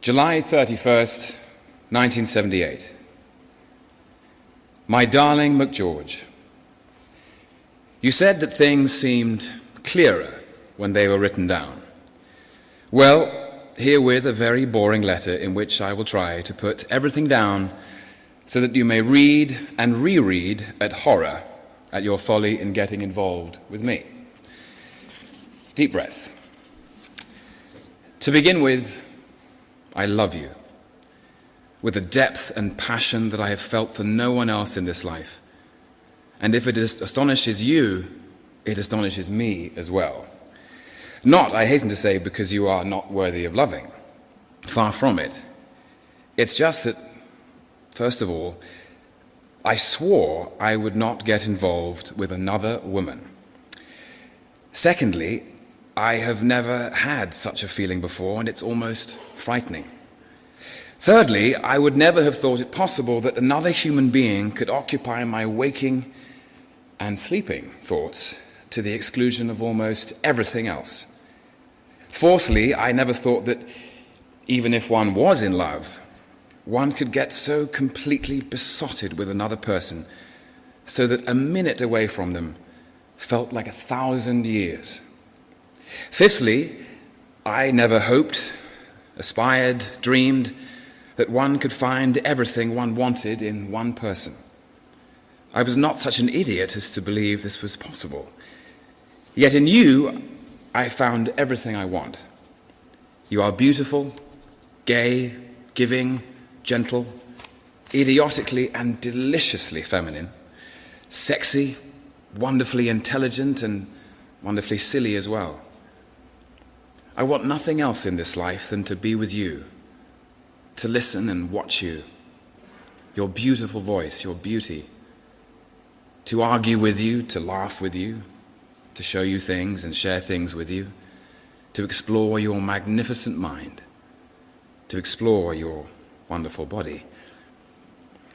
July 31st, 1978. My darling McGeorge, you said that things seemed clearer when they were written down. Well, herewith a very boring letter in which I will try to put everything down so that you may read and reread at horror at your folly in getting involved with me. Deep breath. To begin with, I love you with a depth and passion that I have felt for no one else in this life. And if it astonishes you, it astonishes me as well. Not, I hasten to say, because you are not worthy of loving. Far from it. It's just that, first of all, I swore I would not get involved with another woman. Secondly, I have never had such a feeling before, and it's almost frightening. Thirdly, I would never have thought it possible that another human being could occupy my waking and sleeping thoughts to the exclusion of almost everything else. Fourthly, I never thought that even if one was in love, one could get so completely besotted with another person so that a minute away from them felt like 1,000 years. Fifthly, I never hoped, aspired, dreamed that one could find everything one wanted in one person. I was not such an idiot as to believe this was possible. Yet in you, I found everything I want. You are beautiful, gay, giving, gentle, idiotically and deliciously feminine, sexy, wonderfully intelligent, and wonderfully silly as well. I want nothing else in this life than to be with you, to listen and watch you, your beautiful voice, your beauty, to argue with you, to laugh with you, to show you things and share things with you, to explore your magnificent mind, to explore your wonderful body,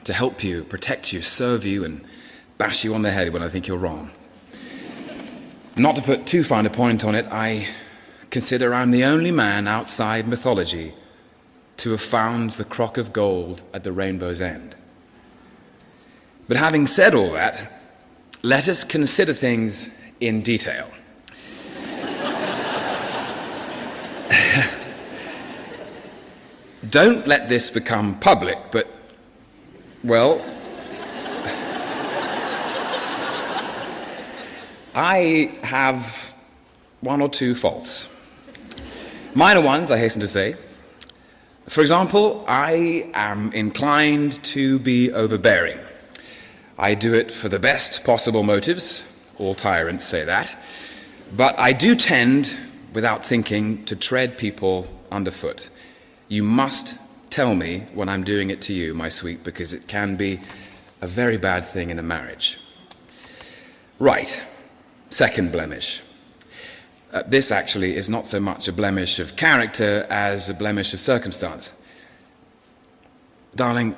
to help you, protect you, serve you, and bash you on the head when I think you're wrong. Not to put too fine a point on it, I consider I'm the only man outside mythology to have found the crock of gold at the rainbow's end. But having said all that, let us consider things in detail. Don't let this become public, but, well, I have one or two faults. Minor ones, I hasten to say. For example, I am inclined to be overbearing. I do it for the best possible motives. All tyrants say that. But I do tend, without thinking, to tread people underfoot. You must tell me when I'm doing it to you, my sweet, because it can be a very bad thing in a marriage. Right. Second blemish. This actually is not so much a blemish of character as a blemish of circumstance. Darling,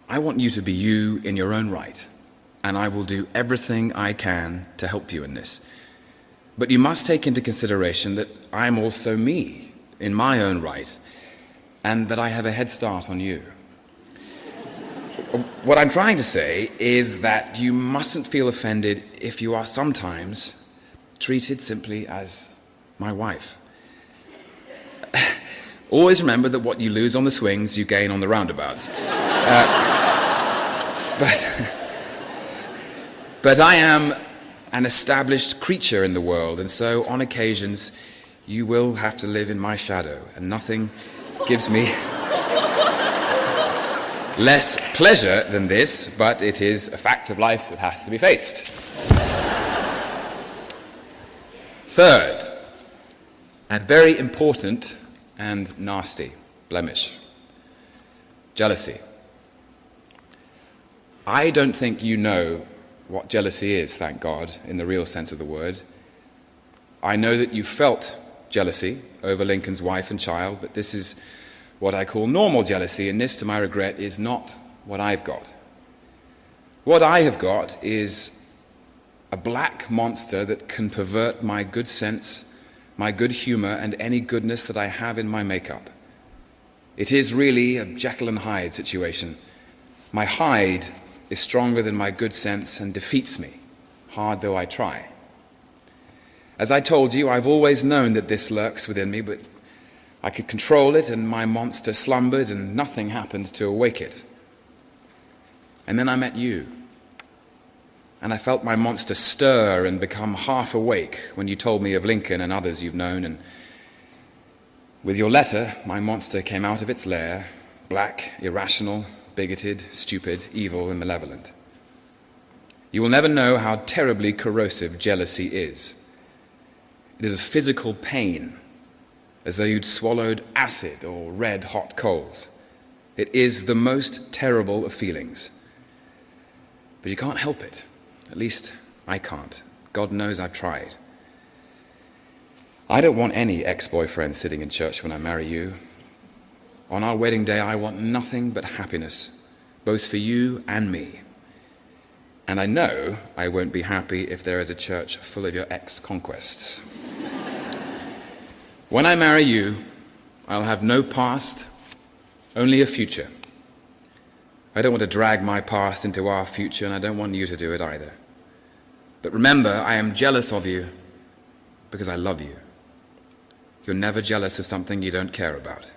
I want you to be you in your own right, and I will do everything I can to help you in this. But you must take into consideration that I'm also me in my own right, and that I have a head start on you. What I'm trying to say is that you mustn't feel offended if you are sometimes treated simply as my wife. Always remember that what you lose on the swings, you gain on the roundabouts. But I am an established creature in the world, and so on occasions you will have to live in my shadow, and nothing gives me less pleasure than this, but it is a fact of life that has to be faced. Third, and very important and nasty blemish, jealousy. I don't think you know what jealousy is, thank God, in the real sense of the word. I know that you felt jealousy over Lincoln's wife and child, but this is what I call normal jealousy, and this, to my regret, is not what I've got. What I have got is a black monster that can pervert my good sense, my good humor, and any goodness that I have in my makeup. It is really a Jekyll and Hyde situation. My Hyde is stronger than my good sense and defeats me, hard though I try. As I told you, I've always known that this lurks within me, but I could control it, and my monster slumbered, and nothing happened to awake it. And then I met you, and I felt my monster stir and become half awake when you told me of Lincoln and others you've known, and with your letter, my monster came out of its lair, black, irrational, bigoted, stupid, evil, and malevolent. You will never know how terribly corrosive jealousy is. It is a physical pain, as though you'd swallowed acid or red-hot coals. It is the most terrible of feelings. But you can't help it. At least I can't. God knows I've tried. I don't want any ex-boyfriend sitting in church when I marry you. On our wedding day, I want nothing but happiness, both for you and me. And I know I won't be happy if there is a church full of your ex-conquests. When I marry you, I'll have no past, only a future. I don't want to drag my past into our future, and I don't want you to do it either. But remember, I am jealous of you because I love you. You're never jealous of something you don't care about.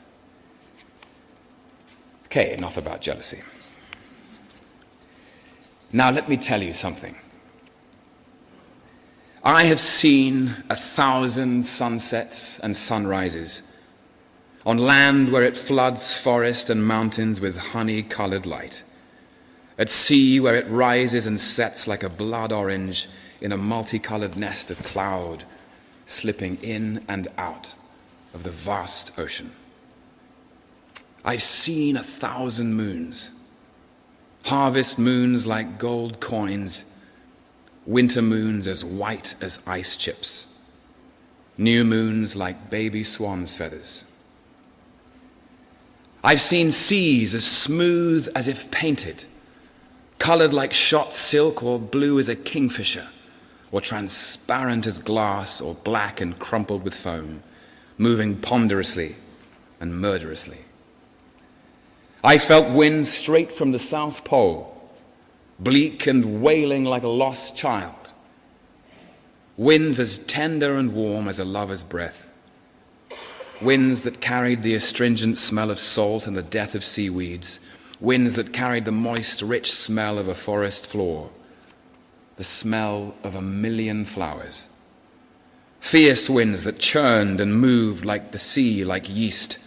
Okay, enough about jealousy. Now let me tell you something. I have seen 1,000 sunsets and sunrises on land where it floods forest and mountains with honey-colored light, at sea where it rises and sets like a blood orange in a multicolored nest of cloud, slipping in and out of the vast ocean. I've seen 1,000 moons, harvest moons like gold coins, winter moons as white as ice chips, new moons like baby swan's feathers. I've seen seas as smooth as if painted, colored like shot silk or blue as a kingfisher, or transparent as glass or black and crumpled with foam, moving ponderously and murderously. I felt winds straight from the South Pole, bleak and wailing like a lost child. Winds as tender and warm as a lover's breath. Winds that carried the astringent smell of salt and the death of seaweeds. Winds that carried the moist, rich smell of a forest floor. The smell of 1,000,000 flowers. Fierce winds that churned and moved like the sea, like yeast.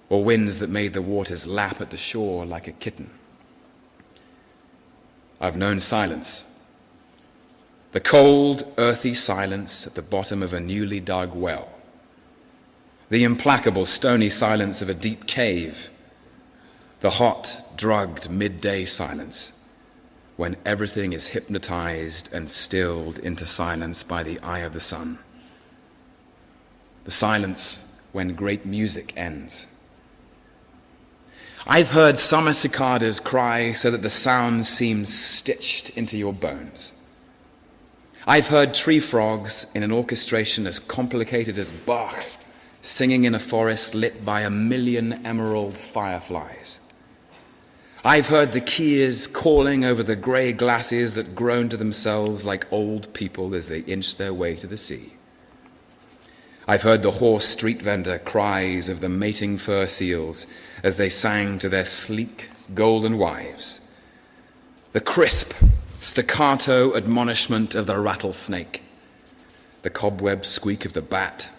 Or winds that made the waters lap at the shore like a kitten. I've known silence. The cold, earthy silence at the bottom of a newly dug well. The implacable, stony silence of a deep cave. The hot, drugged midday silence when everything is hypnotized and stilled into silence by the eye of the sun. The silence when great music ends. I've heard summer cicadas cry so that the sound seems stitched into your bones. I've heard tree frogs in an orchestration as complicated as Bach singing in a forest lit by 1,000,000 emerald fireflies. I've heard the keers calling over the grey glaciers that groan to themselves like old people as they inch their way to the sea. I've heard the hoarse street vendor cries of the mating fur seals as they sang to their sleek, golden wives. The crisp, staccato admonishment of the rattlesnake, the cobweb squeak of the bat,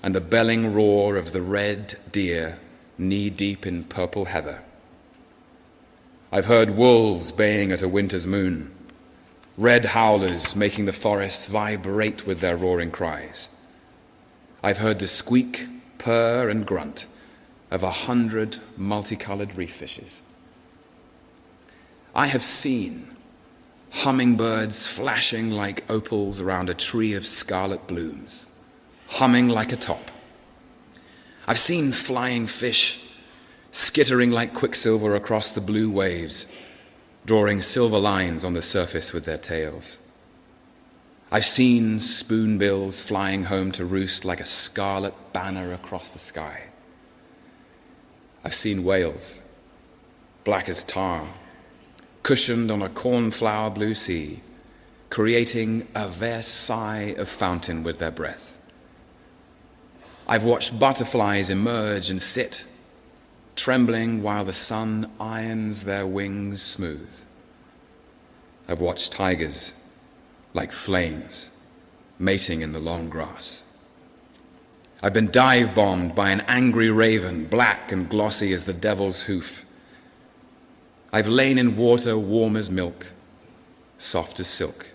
and the belling roar of the red deer knee-deep in purple heather. I've heard wolves baying at a winter's moon, red howlers making the forests vibrate with their roaring cries. I've heard the squeak, purr, and grunt of 100 multicolored reef fishes. I have seen hummingbirds flashing like opals around a tree of scarlet blooms, humming like a top. I've seen flying fish skittering like quicksilver across the blue waves, drawing silver lines on the surface with their tails. I've seen spoonbills flying home to roost like a scarlet banner across the sky. I've seen whales, black as tar, cushioned on a cornflower blue sea, creating a Versailles of fountain with their breath. I've watched butterflies emerge and sit, trembling while the sun irons their wings smooth. I've watched tigers like flames mating in the long grass. I've been dive-bombed by an angry raven, black and glossy as the devil's hoof. I've lain in water warm as milk, soft as silk,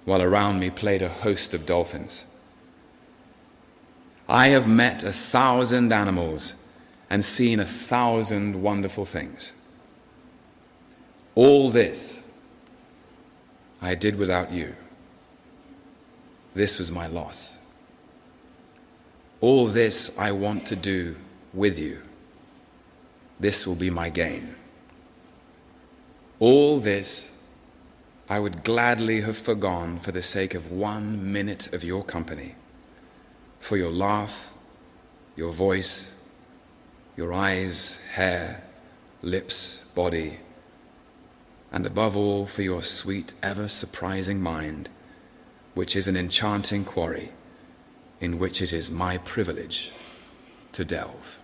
while around me played a host of dolphins. I have met 1,000 animals and seen 1,000 wonderful things. All this I did without you. This was my loss. All this I want to do with you. This will be my gain. All this I would gladly have forgone for the sake of 1 minute of your company, for your laugh, your voice, your eyes, hair, lips, body, and above all for your sweet, ever-surprising mind, which is an enchanting quarry in which it is my privilege to delve.